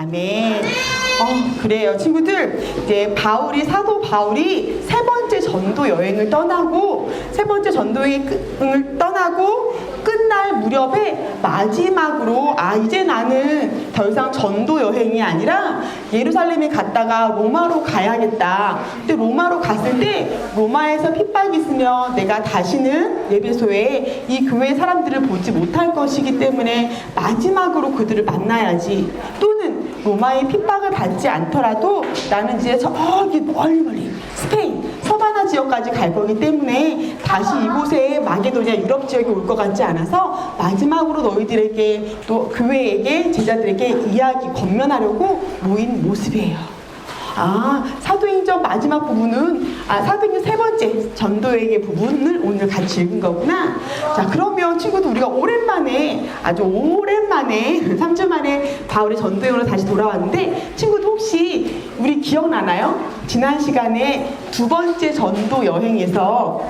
아멘. 그래요. 친구들, 이제 사도 바울이 세 번째 전도 여행을 떠나고, 끝날 무렵에 마지막으로, 이제 나는 더 이상 전도 여행이 아니라 예루살렘에 갔다가 로마로 가야겠다. 근데 로마로 갔을 때 로마에서 핍박이 있으면 내가 다시는 예배소에 이 교회 사람들을 보지 못할 것이기 때문에 마지막으로 그들을 만나야지. 또는 로마의 핍박을 받지 않더라도 나는 이제 저기 멀리 스페인 서바나 지역까지 갈 거기 때문에 다시 이곳에 마게도냐 유럽 지역에 올 것 같지 않아서 마지막으로 너희들에게 또 교회에게 제자들에게 건면하려고 모인 모습이에요. 사도행전 마지막 부분은 사도행전 세 번째 전도여행의 부분을 오늘 같이 읽은 거구나. 자, 그러면 친구들, 우리가 아주 오랜만에 3주 만에 바울의 전도여행으로 다시 돌아왔는데, 친구들 혹시 우리 기억나나요? 지난 시간에 두 번째 전도여행에서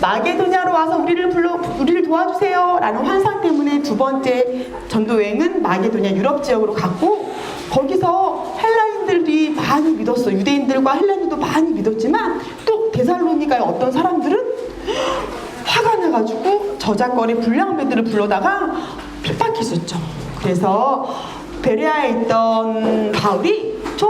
마게도냐로 와서 우리를 도와주세요 라는 환상 때문에 두 번째 전도여행은 마게도냐 유럽 지역으로 갔고, 거기서 헬라인들이 많이 믿었어. 유대인들과 헬라인들도 많이 믿었지만 또 데살로니가의 어떤 사람들은 화가 나가지고 저작거리 불량배들을 불러다가 핍박했었죠. 그래서 베레아에 있던 바울이 저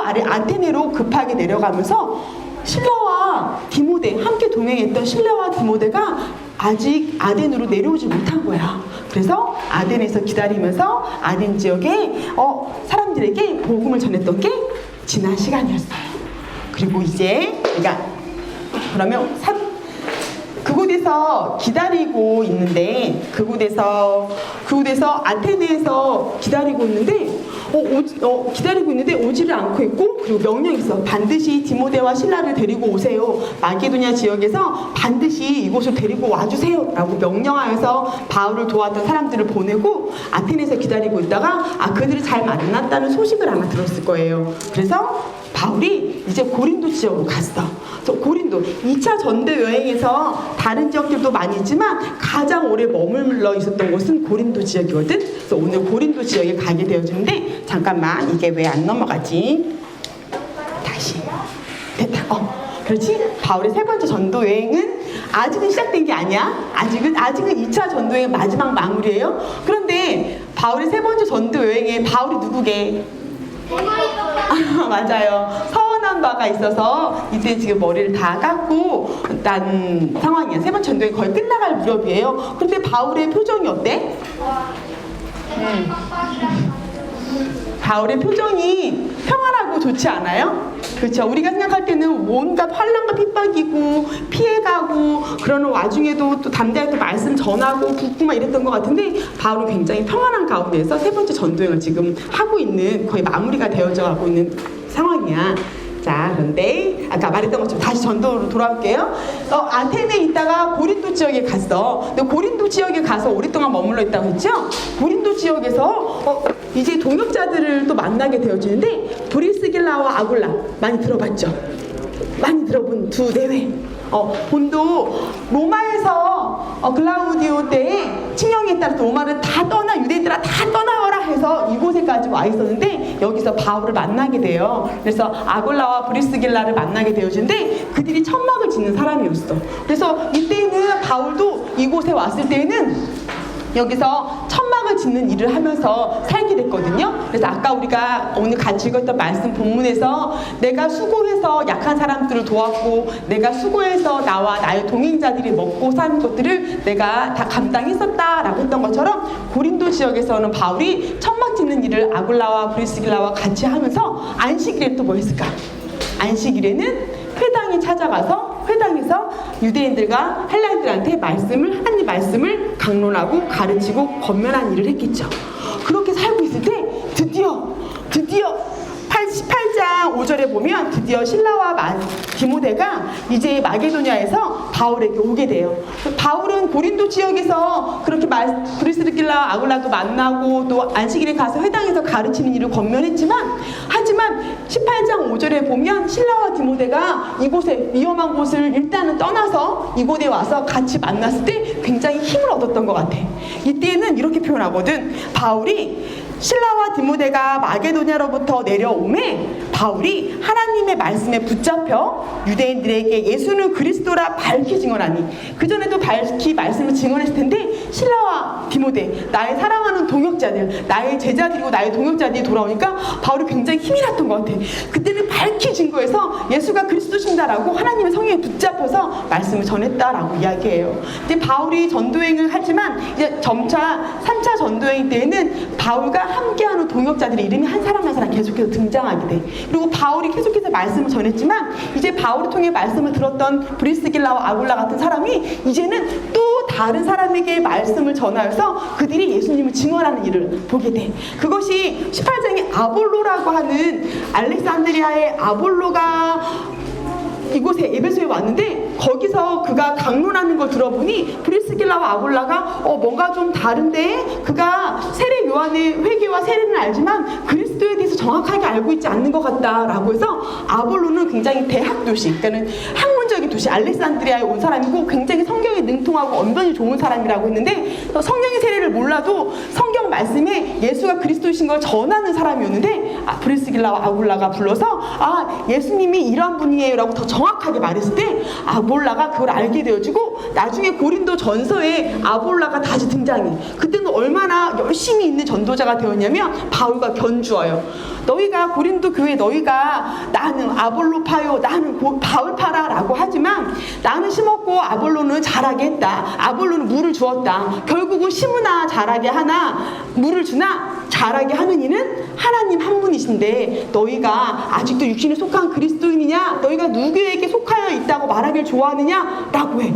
아래 아테네로 급하게 내려가면서 실라와 디모데, 함께 동행했던 실라와 디모데가 아직 아덴으로 내려오지 못한 거야. 그래서 아덴에서 기다리면서 아덴 지역에 사람들에게 복음을 전했던 게 지난 시간이었어요. 그리고 이제 그러면 그곳에서 기다리고 있는데, 그곳에서 아테네에서 기다리고 있는데 오지를 않고 있고, 그리고 명령이 있어. 반드시 디모데와 실라를 데리고 오세요. 마게도냐 지역에서 반드시 이곳을 데리고 와주세요 라고 명령하여서 바울을 도왔던 사람들을 보내고 아테네에서 기다리고 있다가 그들이 잘 만났다는 소식을 아마 들었을 거예요. 그래서 바울이 이제 고린도 지역으로 갔어. 그래서 고린도 2차 전도 여행에서 다른 지역들도 많이 있지만 가장 오래 머물러 있었던 곳은 고린도 지역이거든. 그래서 오늘 고린도 지역에 가게 되어지는데, 잠깐만, 이게 왜 안 넘어가지? 다시 됐다. 그렇지? 바울의 세 번째 전도 여행은 아직은 시작된 게 아니야. 아직은 2차 전도의 마지막 마무리예요. 그런데 바울의 세 번째 전도 여행에 바울이 누구게? 맞아요. 서운한 바가 있어서 이제 지금 머리를 다 깎고 난 상황이야. 세 번째 전도에 거의 끝나갈 무렵이에요. 그런데 바울의 표정이 어때? 바울의 표정이 평안하고 좋지 않아요? 그렇죠. 우리가 생각할 때는 온갖 환난과 핍박이고 피해가고 그러는 와중에도 또 담대하게 말씀 전하고 붙고 막 이랬던 것 같은데, 바울은 굉장히 평안한 가운데서 세 번째 전도여행을 지금 하고 있는, 거의 마무리가 되어져 가고 있는 상황이야. 자, 그런데 아까 말했던 것처럼 다시 전도로 돌아올게요. 아테네에 있다가 고린도 지역에 갔어. 근데 고린도 지역에 가서 오랫동안 머물러 있다고 했죠? 고린도 지역에서 이제 동역자들을 또 만나게 되어지는데, 브리스길라와 아굴라 많이 들어봤죠? 많이 들어본 두 내외. 본도 로마에서 글라우디오 때에 칙령에 따라서 로마를 다 떠나, 유대인들아 다 떠나거라 해서 이곳에까지 와 있었는데, 여기서 바울을 만나게 돼요. 그래서 아굴라와 브리스길라를 만나게 되어지는데 그들이 천막을 짓는 사람이었어. 그래서 이때는 바울도 이곳에 왔을 때는 여기서 천막을 짓는 일을 하면서 살게 됐거든요. 그래서 아까 우리가 오늘 같이 읽었던 말씀 본문에서 내가 수고해서 약한 사람들을 도왔고, 내가 수고해서 나와 나의 동행자들이 먹고 사는 것들을 내가 다 감당했었다라고 했던 것처럼, 고린도 지역에서는 바울이 천막 짓는 일을 아굴라와 브리스길라와 같이 하면서 안식일에 또 뭐 했을까? 안식일에는 회당에 찾아가서 회당에서 유대인들과 헬라인들한테 하나님 말씀을 강론하고 가르치고 권면한 일을 했겠죠. 그렇게 살고 있을 때 드디어 18장 5절에 보면 드디어 실라와 디모데가 이제 마게도냐에서 바울에게 오게 돼요. 바울은 고린도 지역에서 그렇게 브리스길라 아굴라도 만나고 또 안식일에 가서 회당에서 가르치는 일을 하지만 18장 5절에 보면 실라와 디모데가 이곳에 위험한 곳을 일단은 떠나서 이곳에 와서 같이 만났을 때 굉장히 힘을 얻었던 것 같아. 이때는 이렇게 표현하거든. 바울이 실라와 디모데가 마게도냐로부터 내려오매 바울이 하나님의 말씀에 붙잡혀 유대인들에게 예수는 그리스도라 밝히 증언하니, 그전에도 밝히 말씀을 증언했을 텐데 실라와 디모데, 나의 사랑하는 동역자들, 나의 제자들이고 나의 동역자들이 돌아오니까 바울이 굉장히 힘이 났던 것 같아. 그때는 밝히 증거해서 예수가 그리스도신다라고 하나님의 성령에 붙잡혀서 말씀을 전했다라고 이야기해요. 이제 바울이 전도행을 하지만 이제 점차 3차 전도행 때에는 바울과 함께하는 동역자들의 이름이 한 사람 한 사람 계속해서 등장하게 돼. 그리고 바울이 계속해서 말씀을 전했지만 이제 바울을 통해 말씀을 들었던 브리스길라와 아굴라 같은 사람이 이제는 또 다른 사람에게 말씀을 전하여서 그들이 예수님을 증언하는 일을 보게 돼. 그것이 18장에 아볼로라고 하는 알렉산드리아의 아볼로가 이곳에 에베소에 왔는데 거기서 그가 강론하는 걸 들어보니 브리스길라와 아굴라가 뭔가 좀 다른데, 그가 세례 요한의 회개와 세례는 알지만 그리스도에 대해서 정확하게 알고 있지 않는 것 같다라고 해서, 아볼로는 굉장히 대학 도시, 그러니까는 학문적인 도시 알렉산드리아에 온 사람이고 굉장히 성경에 능통하고 언변이 좋은 사람이라고 했는데, 성경의 세례를 몰라도 성경 말씀에 예수가 그리스도이신 걸 전하는 사람이었는데 브리스길라와 아굴라가 불러서 예수님이 이런 분이에요 라고 더 정확하게 말했을 때 아볼라가 그걸 알게 되어지고, 나중에 고린도 전서에 아볼라가 다시 등장해. 그때는 얼마나 열심히 있는 전도자가 되었냐면 바울과 견주어요. 너희가 고린도 교회 너희가 나는 아볼로 파요, 나는 바울 파라 라고 하지만 나는 심었고 아볼로는 자라게 했다. 아볼로는 물을 주었다. 결국은 심으나 자라게 하나 물을 주나 자라게 하는 이는 하나님 한 분이신데 너희가 아직도 육신에 속한 그리스도인이냐, 너희가 누구에게 속하여 있다고 말하길 좋아하느냐 라고 해.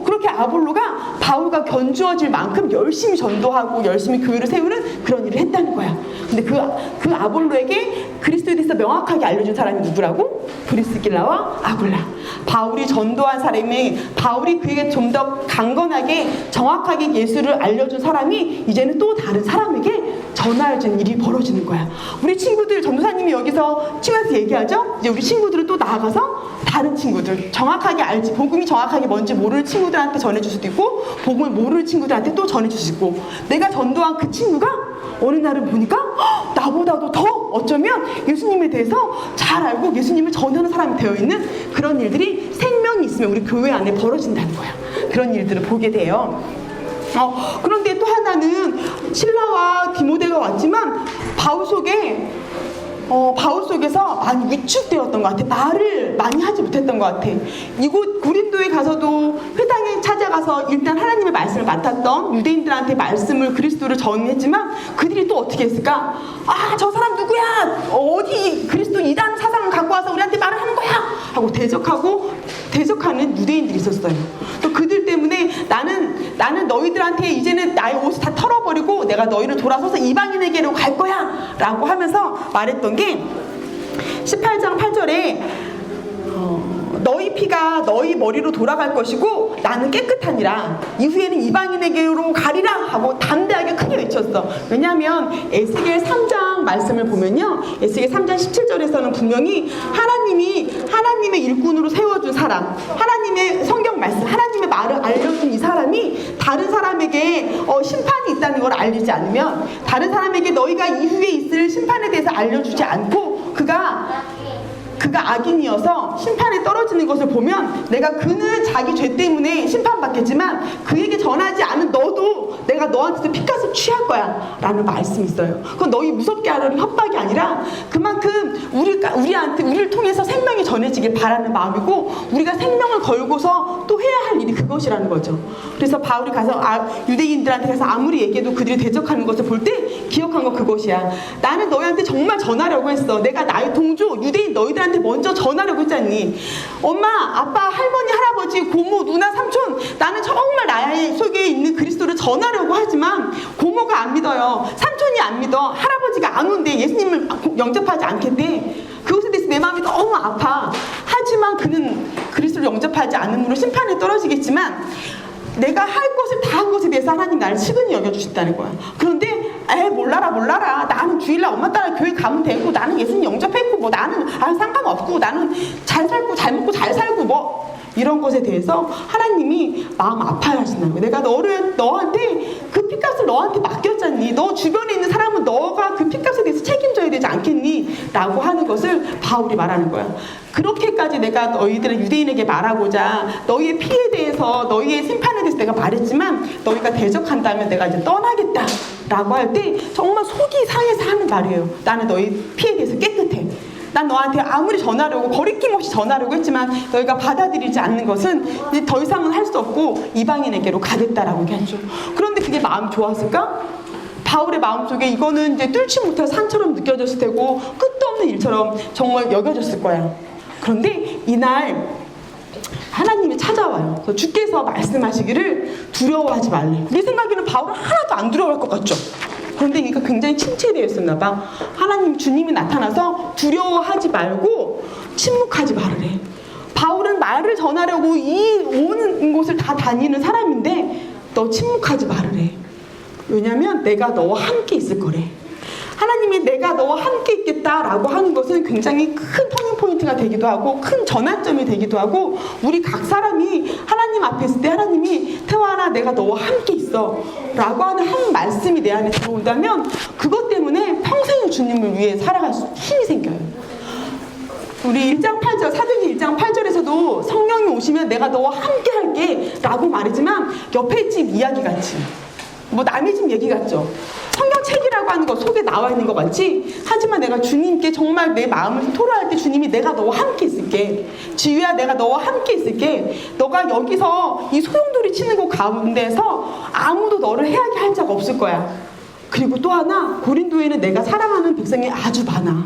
그렇게 아볼로가 바울과 견주어질 만큼 열심히 전도하고 열심히 교회를 세우는 그런 일을 했다는 거야. 근데 그 아볼로에게 그리스도에 대해서 명확하게 알려준 사람이 누구라고? 브리스길라와 아굴라. 바울이 전도한 사람이, 바울이 그에게 좀 더 강건하게 정확하게 예수를 알려준 사람이 이제는 또 다른 사람에게 전하여진 일이 벌어지는 거야. 우리 친구들, 전도사님이 여기서 친구한테 얘기하죠? 이제 우리 친구들은 또 나아가서 다른 친구들, 정확하게 알지, 복음이 정확하게 뭔지 모르는 친구들한테 전해줄 수도 있고, 복음을 모르는 친구들한테 또 전해줄 수 있고, 내가 전도한 그 친구가 어느 날은 보니까 나보다도 더 어쩌면 예수님에 대해서 잘 알고 예수님을 전하는 사람이 되어있는 그런 일들이 생명이 있으면 우리 교회 안에 벌어진다는 거야. 그런 일들을 보게 돼요. 그런데 또 하나는 실라와 디모데가 왔지만 바울 속에서 많이 위축되었던 것 같아. 말을 많이 하지 못했던 것 같아. 이곳 고린도에 가서도 회당에 찾아가서 일단 하나님의 말씀을 맡았던 유대인들한테 말씀을, 그리스도를 전했지만 그들이 또 어떻게 했을까? 저 사람 누구야? 어디 그리스도 이단 사상을 갖고 와서 우리한테 말을 하는 거야? 하고 대적하는 유대인들이 있었어요. 또 그들 때문에 나는 너희들한테 이제는 나의 옷을 다 털어버리고 내가 너희를 돌아서서 이방인에게로 갈 거야 라고 하면서 말했던 게 18장 8절에 너희 피가 너희 머리로 돌아갈 것이고 나는 깨끗하니라. 이후에는 이방인에게로 가리라 하고 담대하게 크게 외쳤어. 왜냐하면 에스겔 3장 말씀을 보면요, 에스겔 3장 17절에서는 분명히 하나님의 일꾼으로 세워준 사람, 하나님의 성경 말씀, 하나님의 말을 알려준 이 사람이 다른 사람에게 심판이 있다는 걸 알리지 않으면, 다른 사람에게 너희가 이후에 있을 심판에 대해서 알려주지 않고 그가 악인이어서 심판에 떨어지는 것을 보면 그는 자기 죄 때문에 심판받겠지만 그에게 전하지 않은 너도 내가 너한테도 핏값을 취할 거야 라는 말씀이 있어요. 그건 너희 무섭게 하려는 협박이 아니라 그만큼 우리를 통해서 생명이 전해지길 바라는 마음이고, 우리가 생명을 걸고서 또 해야 할 일이 그것이라는 거죠. 그래서 바울이 가서 유대인들한테 가서 아무리 얘기해도 그들이 대적하는 것을 볼 때 기억한 거 그것이야. 나는 너희한테 정말 전하려고 했어. 내가 나의 동조 유대인 너희들한테 먼저 전하려고 했잖니. 엄마, 아빠, 할머니, 할아버지, 고모, 누나, 삼촌, 나는 정말 나의 속에 있는 그리스도를 전하려고 하지만 고모가 안 믿어요. 삼촌이 안 믿어. 할아버지가 안 온대. 예수님을 영접하지 않겠대. 그것에 대해서 내 마음이 너무 아파. 하지만 그는 그리스도를 영접하지 않음으로 심판에 떨어지겠지만 내가 할 것을 다 한 것에 대해서 하나님 나를 측은히 여겨주신다는 거야. 그런데 몰라라. 나는 주일날 엄마 따라 교회 가면 되고, 나는 예수님 영접했고, 나는 상관없고, 나는 잘 살고 잘 먹고 잘 살고 이런 것에 대해서 하나님이 마음 아파야 하신다는 거야. 내가 너한테 그 핏값을 너한테 맡겼잖니. 너 주변에 있는 사람은 너가 그 핏값에 대해서 책임져야 되지 않겠니? 라고 하는 것을 바울이 말하는 거야. 그렇게까지 내가 너희들의 유대인에게 말하고자 너희의 피에 대해서, 너희의 심판에 대해서 내가 말했지만 너희가 대적한다면 내가 이제 떠나겠다 라고 할 때 정말 속이 상해서 하는 말이에요. 나는 너희 피에 대해서 깨끗해. 난 너한테 아무리 전하려고, 거리낌 없이 전하려고 했지만 너희가 받아들이지 않는 것은 이제 더 이상은 할 수 없고 이방인에게로 가겠다라고 얘기하죠. 그런데 그게 마음 좋았을까? 바울의 마음속에 이거는 이제 뚫지 못할 산처럼 느껴졌을 테고 끝도 없는 일처럼 정말 여겨졌을 거야. 그런데 이날 하나님이 찾아와요. 그래서 주께서 말씀하시기를 두려워하지 말래. 내 생각에는 바울은 하나도 안 두려워할 것 같죠? 그런데 이게 굉장히 침체되어 있었나 봐. 주님이 나타나서 두려워하지 말고 침묵하지 말으래. 바울은 말을 전하려고 이 온 곳을 다 다니는 사람인데 너 침묵하지 말으래. 왜냐면 내가 너와 함께 있을 거래. 하나님이 내가 너와 함께 있겠다라고 하는 것은 굉장히 큰 터닝포인트가 되기도 하고 큰 전환점이 되기도 하고, 우리 각 사람이 하나님 앞에 있을 때 하나님이 태환아 내가 너와 함께 있어 라고 하는 한 말씀이 내 안에 들어온다면 그것 때문에 평생을 주님을 위해 살아갈 힘이 생겨요. 우리 1장 8절, 사도행전 1장 8절에서도 성령이 오시면 내가 너와 함께 할게 라고 말했지만 옆에 집 이야기 같이, 뭐 남의 집 얘기 같죠. 성경책이라고 하는 거 속에 나와 있는 것 같지? 하지만 내가 주님께 정말 내 마음을 토로할 때 주님이 내가 너와 함께 있을게. 지휘야 내가 너와 함께 있을게. 너가 여기서 이 소용돌이 치는 곳 가운데서 아무도 너를 해하게 할 자가 없을 거야. 그리고 또 하나, 고린도에는 내가 사랑하는 백성이 아주 많아.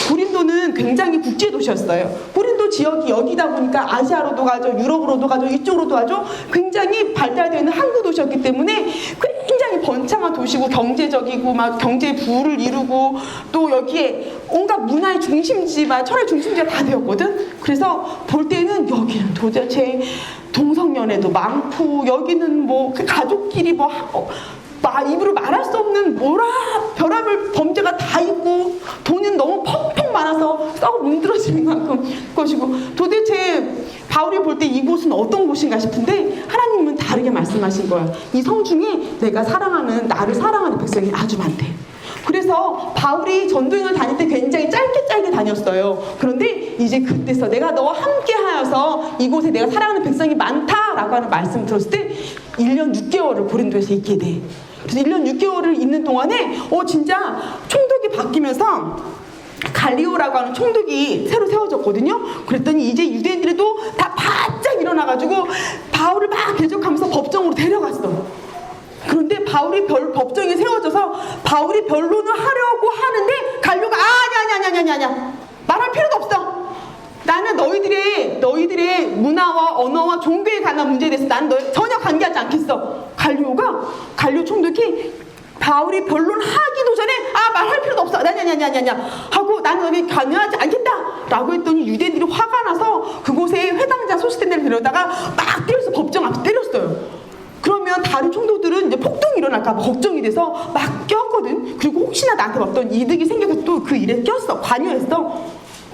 고린도는 굉장히 국제도시였어요. 고린도 지역이 여기다 보니까 아시아로도 가죠, 유럽으로도 가죠, 이쪽으로도 가죠. 굉장히 발달되어 있는 항구 도시였기 때문에 굉장히 번창한 도시고 경제적이고 막 경제의 부를 이루고 또 여기에 온갖 문화의 중심지가, 철의 중심지가 다 되었거든. 그래서 볼 때는 여기는 도대체 동성연애도 많고 여기는 뭐 그 가족끼리 뭐 입으로 말할 수 없는 별의별 범죄가 다 있고 돈은 너무 펑펑 많아서 썩어 문드러질 만큼 것이고, 도대체 바울이 볼 때 이곳은 어떤 곳인가 싶은데 하나님은 다르게 말씀하신 거야. 이 성 중에 내가 사랑하는, 나를 사랑하는 백성이 아주 많대. 그래서 바울이 전도행을 다닐 때 굉장히 짧게 다녔어요. 그런데 이제 그때서 내가 너와 함께 하여서 이곳에 내가 사랑하는 백성이 많다라고 하는 말씀을 들었을 때 1년 6개월을 고린도에서 있게 돼. 그래서 1년 6개월을 있는 동안에 진짜 총독이 바뀌면서 갈리오라고 하는 총독이 새로 세워졌거든요. 그랬더니 이제 유대인들이 또 다 바짝 일어나가지고 바울을 막 대적하면서 법정으로 데려갔어. 그런데 바울이 법정에 세워져서 바울이 변론을 하려고 하는데 갈리오가 아니야 말할 필요도 없어. 나는 너희들의 문화와 언어와 종교에 관한 문제에 대해서 나는 전혀 관계하지 않겠어. 갈리오 총독이 바울이 변론하기도 전에 말할 필요도 없어. 아냐 하고 나는 너희 관여하지 않겠다 라고 했더니 유대인들이 화가 나서 그곳에 회당장 소시된 데를 데려다가 막 때려서 법정 앞에 때렸어요. 그러면 다른 총독들은 이제 폭동이 일어날까 봐 걱정이 돼서 막 꼈거든. 그리고 혹시나 나한테 어떤 이득이 생겨서 또 그 일에 꼈어. 관여했어.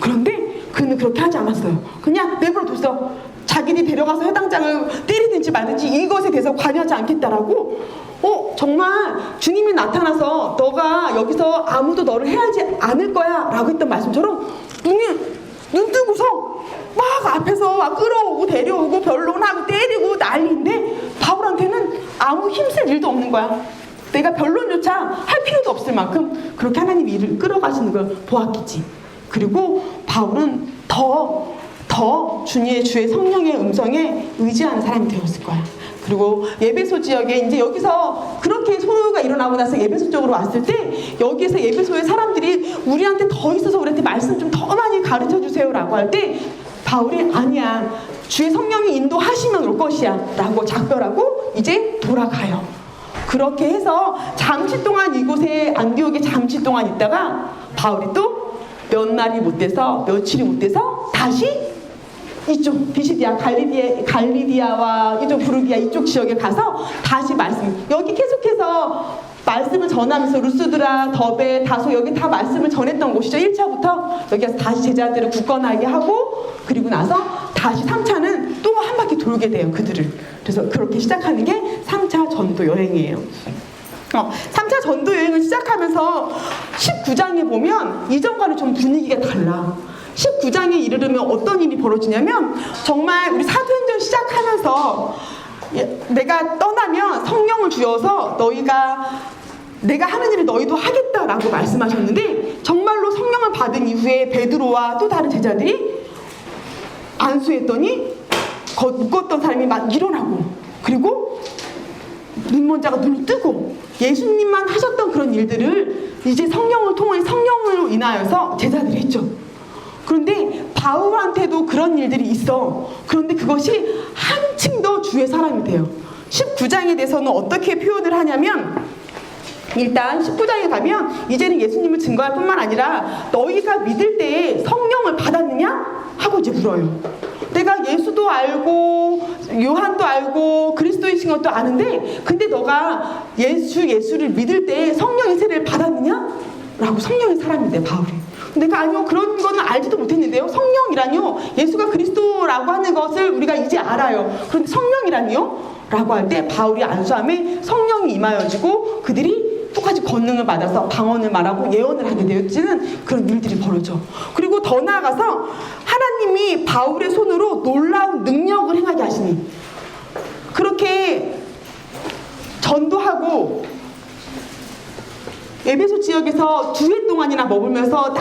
그런데 그는 그렇게 하지 않았어요. 그냥 내버려뒀어. 자기들이 데려가서 해당장을 때리든지 말든지 이것에 대해서 관여하지 않겠다라고. 정말 주님이 나타나서 너가 여기서 아무도 너를 해하지 않을 거야 라고 했던 말씀처럼 눈 뜨고서 막 앞에서 막 끌어오고 데려오고 변론하고 때리고 난리인데 바울한테는 아무 힘쓸 일도 없는 거야. 내가 변론조차 할 필요도 없을 만큼 그렇게 하나님이 일을 끌어가시는 걸 보았겠지. 그리고 바울은 더 주의 성령의 음성에 의지하는 사람이 되었을 거야. 그리고 예배소 지역에 이제 여기서 그렇게 소요가 일어나고 나서 예배소 쪽으로 왔을 때 여기에서 예배소의 사람들이 우리한테 더 있어서 우리한테 말씀 좀 더 많이 가르쳐 주세요 라고 할 때 바울이 아니야, 주의 성령이 인도하시면 올 것이야 라고 작별하고 이제 돌아가요. 그렇게 해서 잠시 동안 이곳에 안디옥에 잠시 동안 있다가 바울이 또 몇 날이 못 돼서 며칠이 못 돼서 다시 이쪽 비시디아 갈리디아와 이쪽 부르기아 이쪽 지역에 가서 다시 여기 계속해서 말씀을 전하면서 루스드라, 더베, 다소 여기 다 말씀을 전했던 곳이죠. 1차부터 여기 가서 다시 제자들을 굳건하게 하고 그리고 나서 다시 3차는 또 한 바퀴 돌게 돼요. 그들을. 그래서 그렇게 시작하는 게 3차 전도 여행이에요. 3차 전도 여행을 시작하면서 19장에 보면 이전과는 좀 분위기가 달라. 19장에 이르르면 어떤 일이 벌어지냐면 정말 우리 사도행전 시작하면서 내가 떠나면 성령을 주어서 내가 하는 일을 너희도 하겠다라고 말씀하셨는데 정말로 성령을 받은 이후에 베드로와 또 다른 제자들이 안수했더니 묶었던 사람이 막 일어나고 그리고 눈먼 자가 눈을 뜨고 예수님만 하셨던 그런 일들을 이제 성령을 통해 성령으로 인하여서 제자들이 했죠. 그런데 바울한테도 그런 일들이 있어. 그런데 그것이 한층 더 주의 사람이 돼요. 19장에 대해서는 어떻게 표현을 하냐면 일단 19장에 가면 이제는 예수님을 증거할 뿐만 아니라 너희가 믿을 때에 성령을 받았느냐? 하고 이제 물어요. 내가 예수도 알고 요한도 알고 그리스도이신 것도 아는데 근데 너가 예수를 믿을 때 성령의 세례를 받았느냐? 라고 성령의 사람인데 바울이. 내가 아니요 그런 거는 알지도 못했는데요. 성령이라뇨 예수가 그리스도라고 하는 것을 우리가 이제 알아요. 그런데 성령이라뇨? 라고 할 때 바울이 안수함에 성령이 임하여지고 그들이 똑같이 권능을 받아서 방언을 말하고 예언을 하게 되어지는 그런 일들이 벌어져. 그리고 더 나아가서 하나님이 바울의 손으로 놀라운 능력을 행하게 하시니 그렇게 전도하고 에베소 지역에서 2해 동안이나 머물면서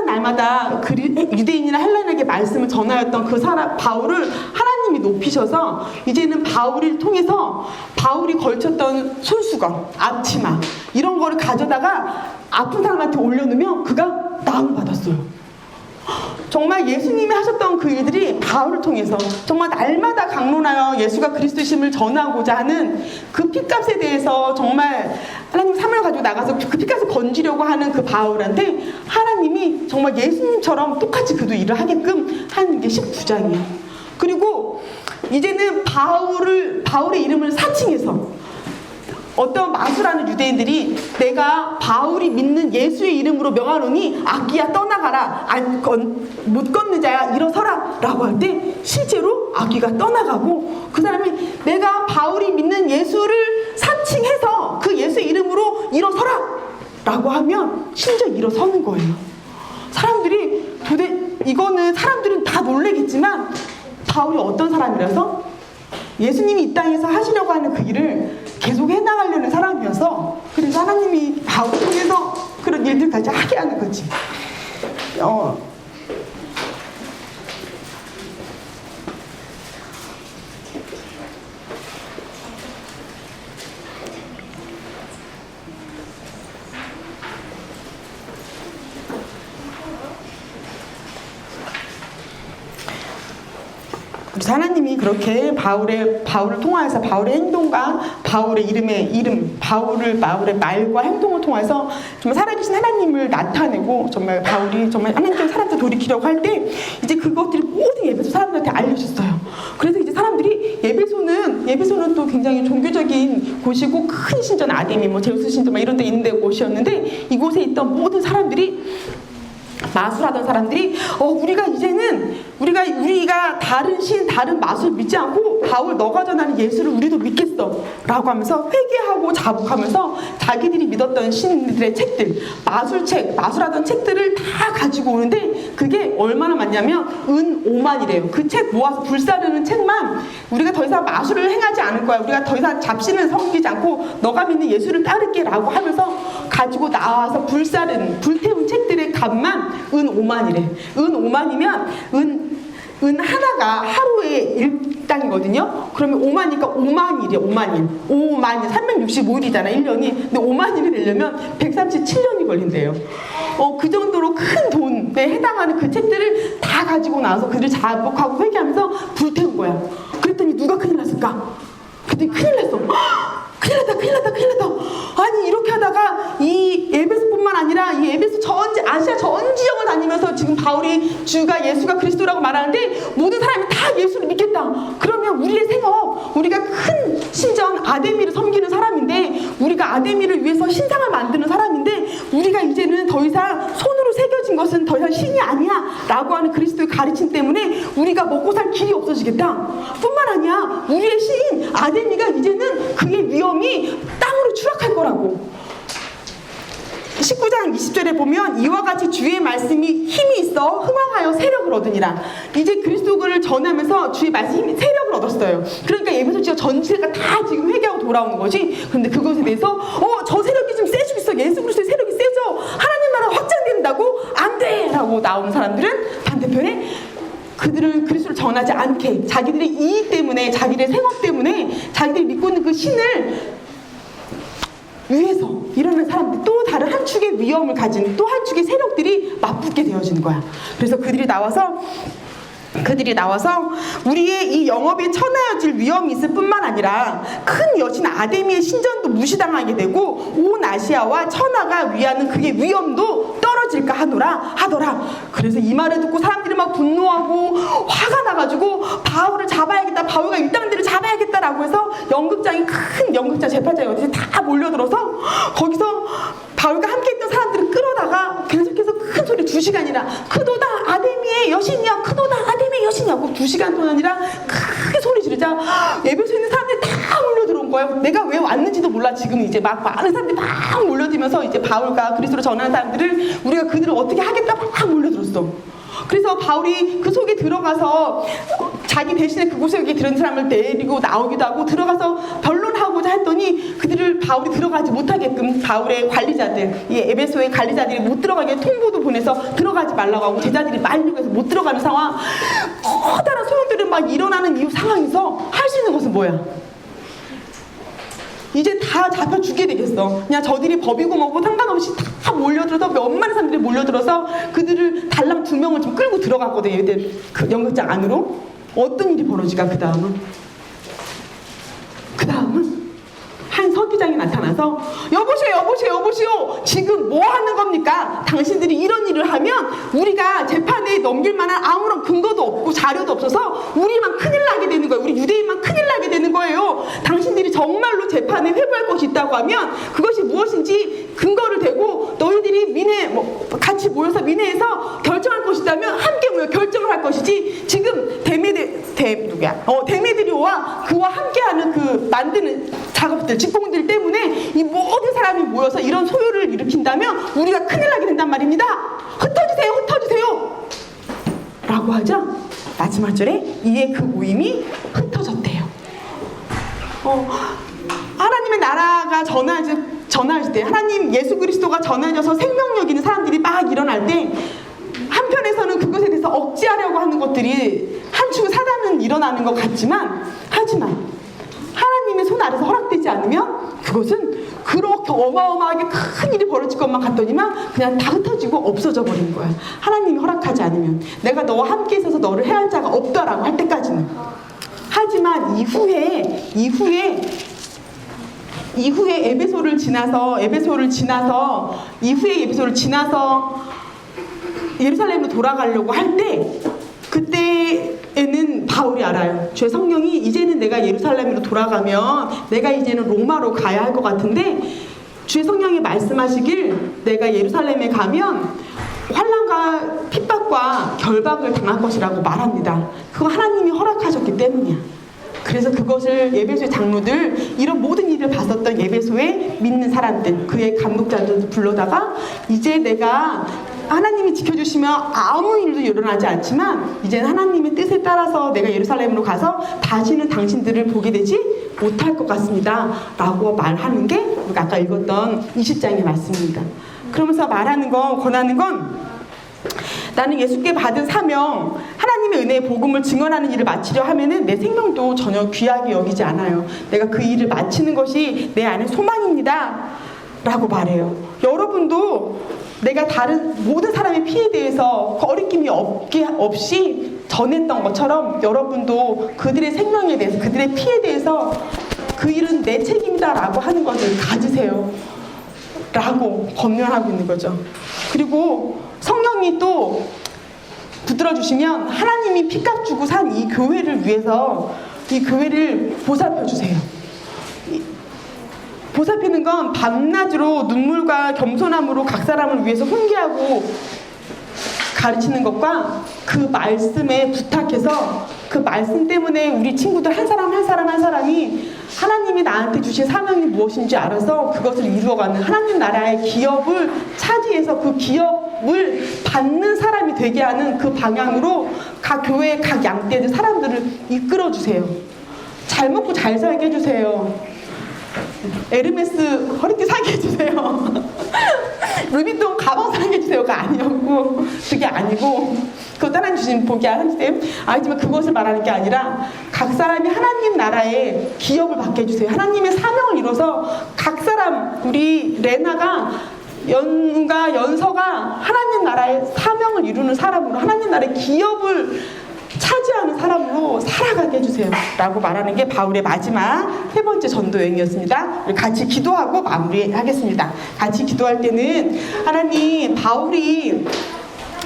날마다 유대인이나 헬라인에게 말씀을 전하였던 그 사람 바울을 하나님이 높이셔서 이제는 바울을 통해서 바울이 걸쳤던 손수건, 앞치마 이런 거를 가져다가 아픈 사람한테 올려놓으면 그가 나음 받았어요. 정말 예수님이 하셨던 그 일들이 바울을 통해서 정말 날마다 강론하여 예수가 그리스도심을 전하고자 하는 그 핏값에 대해서 정말 하나님 사명을 가지고 나가서 그 핏값을 건지려고 하는 그 바울한테 하나님이 정말 예수님처럼 똑같이 그도 일을 하게끔 하는 게 19장이에요. 그리고 이제는 바울의 이름을 사칭해서 어떤 마술하는 유대인들이 내가 바울이 믿는 예수의 이름으로 명하노니 악귀야 떠나가라 못 걷는 자야 일어서라 라고 할 때 실제로 악귀가 떠나가고 그 사람이 내가 바울이 믿는 예수를 사칭해서 그 예수의 이름으로 일어서라 라고 하면 심지어 일어서는 거예요. 이거는 사람들은 다 놀래겠지만 바울이 어떤 사람이라서 예수님이 이 땅에서 하시려고 하는 그 일을 계속 해나가려는 사람이어서 그래서 하나님이 바울을 통해서 그런 일들까지 하게 하는 거지. 하나님이 그렇게 바울을 통하여서 바울의 행동과 바울의 바울의 말과 행동을 통해서 정말 살아계신 하나님을 나타내고 정말 바울이 정말 하나님께 사람들 돌이키려고 할 때 이제 그것들이 모든 예배소 사람들한테 알려졌어요. 그래서 이제 사람들이 예배소는 또 굉장히 종교적인 곳이고 큰 신전 아데미 제우스 신전 이런 데 있는 곳이었는데 이곳에 있던 모든 사람들이 마술하던 사람들이 우리가 이제는 우리가 다른 신 다른 마술 믿지 않고 바울 너가 전하는 예수를 우리도 믿겠어 라고 하면서 회개하고 자복하면서 자기들이 믿었던 신들의 책들 마술하던 책들을 다 가지고 오는데 그게 얼마나 많냐면 은 5만이래요. 그 책 모아서 불사르는 책만 우리가 더 이상 마술을 행하지 않을 거야. 우리가 더 이상 잡신을 섬기지 않고 너가 믿는 예수를 따를게 라고 하면서 가지고 나와서 불태운 책들의 값만 은 5만이래. 은 5만이면 은 하나가 하루에 1당이거든요. 그러면 5만이니까 5만일이야. 5만일 365일이잖아 1년이. 근데 5만일이 되려면 137년이 걸린대요. 그 정도로 큰 돈에 해당하는 그 책들을 다 가지고 나와서 그들을 자복하고 회개하면서 불태운 거야. 그랬더니 누가 큰일 났을까? 그랬더니 큰일 났어. 큰일 났다. 아니 이렇게 하다가 이 에베소뿐만 아니라 이 에베소 아시아 전 지역을 다니면서 지금 바울이 주가 예수가 그리스도라고 말하는데 모든 사람이 다 예수를 믿겠다. 그러면 우리의 생업, 우리가 큰 신전 아데미를 섬기는 사람인데 우리가 아데미를 위해서 신상을 만드는 사람인데 우리가 이제는 더 이상 손으로 새겨진 것은 더 이상 신이 아니야 라고 하는 그리스도의 가르침 때문에 우리가 먹고 살 길이 없어지겠다. 뿐만 아니라 우리의 신 아데미가 이제는 그의 위엄이 땅으로 추락할 거라고. 19장 20절에 보면 이와 같이 주의 말씀이 힘이 있어 흥왕하여 세력을 얻으니라. 이제 그리스도를 전하면서 주의 말씀이 세력을 얻었어요. 그러니까 에베소 지역 전체가 다 지금 회개하고 돌아오는 거지. 그런데 그것에 대해서 저 세력이 좀 세지고 있어. 예수 그리스도의 세력이 세져. 하나님 나라 확장된다고? 안 돼! 라고 나오는 사람들은 반대편에 그들을 그리스도를 전하지 않게 자기들의 이익 때문에, 자기들의 생업 때문에, 자기들이 믿고 있는 그 신을 위에서 일어나는 사람들, 또 다른 한 축의 위험을 가진 또 한 축의 세력들이 맞붙게 되어지는 거야. 그래서 그들이 나와서 우리의 이 영업에 천하여질 위험이 있을 뿐만 아니라 큰 여신 아데미의 신전도 무시당하게 되고 온 아시아와 천하가 위하는 그의 위험도 떨어질까 하더라. 그래서 이 말을 듣고 사람들이 막 분노하고 화가 나가지고 바울을 잡아야겠다, 바울과 일당들을 잡아야겠다라고 해서 큰 연극장 재판장이 어디서 다 몰려들어서 거기서 바울과 함께 있던 사람들을 끌어다가 계속해서 큰 소리 2시간이나 크도다 아데미의 여신이야, 크도다 아데미의 여신이야 하고 2시간 동안이라 크게 소리 지르자 에베소에 있는 사람들이 다 몰려들어온 거예요. 내가 왜 왔는지도 몰라. 지금 이제 막 많은 사람들이 막 몰려들면서 이제 바울과 그리스도를 전하는 사람들을 우리가 그들을 어떻게 하겠다 막 몰려들었어. 그래서 바울이 그 속에 들어가서 자기 대신에 그곳에 들은 사람을 데리고 나오기도 하고 들어가서 변론하고자 했더니 그들을 바울이 들어가지 못하게끔 바울의 관리자들, 이 에베소의 관리자들이 못 들어가게 통보도 보내서 들어가지 말라고 하고 제자들이 말리고 해서 못 들어가는 상황. 커다란 소용돌이 막 일어나는 이 상황에서 할 수 있는 것은 뭐야? 이제 다 잡혀 죽게 되겠어. 그냥 저들이 법이고 뭐고 상관없이 다 몰려들어서 몇 많은 사람들이 몰려들어서 그들을 달랑 2명을 좀 끌고 들어갔거든요. 이때 그 연극장 안으로. 어떤 일이 벌어지까 그 다음은 한 서기장이 나타나서 여보시오 지금 뭐 하는 겁니까? 당신들이 이런 일을 하면 우리가 재판에 넘길 만한 아무런 근거도 없고 자료도 없어서 우리만 큰일 나게 되는 거예요. 우리 유대인만 큰일 나게 되는 거예요. 당신들이 정말로 재판에 회부할 것이 있다고 하면 그것이 무엇인지 근거를 대고 너희들이 같이 모여서 민회에서 결정할 것이 있다면 함께 모여 결정을 할 것이지 지금 데메드리오와 그와 함께하는 그 만드는 작업들 직공들 때문에 이 모든 사람이 모여서 이런 소요를 일으킨다면 우리가 큰일 나게 된단 말입니다. 흩어지세요 라고 하자 마지막 절에 이에 그 모임이 흩어졌대요. 하나님의 나라가 전하질 때 하나님 예수 그리스도가 전해져서 생명력 있는 사람들이 막 일어날 때 한편에서는 그것에 대해서 억제하려고 하는 것들이 한 축의 사단은 일어나는 것 같지만 하지만 하나님의 손 아래서 허락되지 않으면 그것은 그렇게 어마어마하게 큰 일이 벌어질 것만 같더니만 그냥 다 흩어지고 없어져 버리는 거야. 하나님이 허락하지 않으면 내가 너와 함께 있어서 너를 해할 자가 없다라고 할 때까지는. 하지만 이후에 에베소를 지나서 예루살렘으로 돌아가려고 할 때 그때에는 바울이 알아요. 주의 성령이 이제는 내가 예루살렘으로 돌아가면 내가 이제는 로마로 가야 할 것 같은데 주의 성령이 말씀하시길 내가 예루살렘에 가면 환난과 핍박과 결박을 당할 것이라고 말합니다. 그거 하나님이 허락하셨기 때문이야. 그래서 그것을 예배소의 장로들, 이런 모든 일을 봤었던 예배소에 믿는 사람들, 그의 감독자들도 불러다가 이제 내가 하나님이 지켜주시면 아무 일도 일어나지 않지만 이제는 하나님의 뜻에 따라서 내가 예루살렘으로 가서 다시는 당신들을 보게 되지 못할 것 같습니다 라고 말하는 게 우리가 아까 읽었던 20장의 말씀입니다. 그러면서 권하는 건 나는 예수께 받은 사명, 하나님의 은혜의 복음을 증언하는 일을 마치려 하면은 내 생명도 전혀 귀하게 여기지 않아요. 내가 그 일을 마치는 것이 내 안의 소망입니다 라고 말해요. 여러분도 내가 다른 모든 사람의 피해에 대해서 거리낌이 없이 전했던 것처럼 여러분도 그들의 생명에 대해서, 그들의 피해에 대해서 그 일은 내 책임이다 라고 하는 것을 가지세요 라고 권면하고 있는 거죠. 그리고 성령이 또 붙들어 주시면 하나님이 피값 주고 산 이 교회를 위해서 이 교회를 보살펴 주세요. 보살피는 건 밤낮으로 눈물과 겸손함으로 각 사람을 위해서 훈계하고 가르치는 것과 그 말씀에 부탁해서 그 말씀 때문에 우리 친구들 한 사람 한 사람이 하나님이 나한테 주신 사명이 무엇인지 알아서 그것을 이루어가는 하나님 나라의 기업을 차지해서 그 기업을 받는 사람이 되게 하는 그 방향으로 각 교회 각 양떼들 사람들을 이끌어 주세요. 잘 먹고 잘 살게 해주세요. 에르메스 허리띠 사게 해주세요. 루비통 가방 사게 해주세요가 아니었고, 그게 아니고, 그것도 하나님 주신 복이 하나님 아니지만 그것을 말하는 게 아니라 각 사람이 하나님 나라의 기업을 받게 해주세요. 하나님의 사명을 이뤄서 각 사람, 우리 레나가 연과 연서가 하나님 나라의 사명을 이루는 사람으로 하나님 나라의 기업을 차지하는 사람으로 살아가게 해주세요 라고 말하는 게 바울의 마지막 3번째 전도 여행이었습니다. 같이 기도하고 마무리하겠습니다. 같이 기도할 때는 하나님, 바울이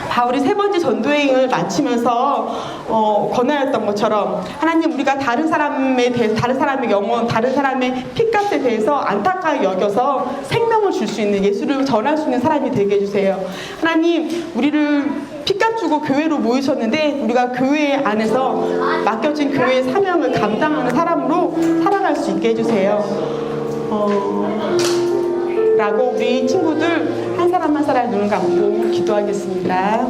3번째 전도여행을 마치면서 권하였던 것처럼 하나님, 우리가 다른 사람에 대해서, 다른 사람의 영혼, 다른 사람의 피값에 대해서 안타까이 여겨서 생명을 줄 수 있는, 예수를 전할 수 있는 사람이 되게 해주세요. 하나님, 우리를 피값 주고 교회로 모이셨는데 우리가 교회 안에서 맡겨진 교회의 사명을 감당하는 사람으로 살아갈 수 있게 해주세요. 라고 우리 친구들 한 사람 한 사람 눈을 감고 기도하겠습니다.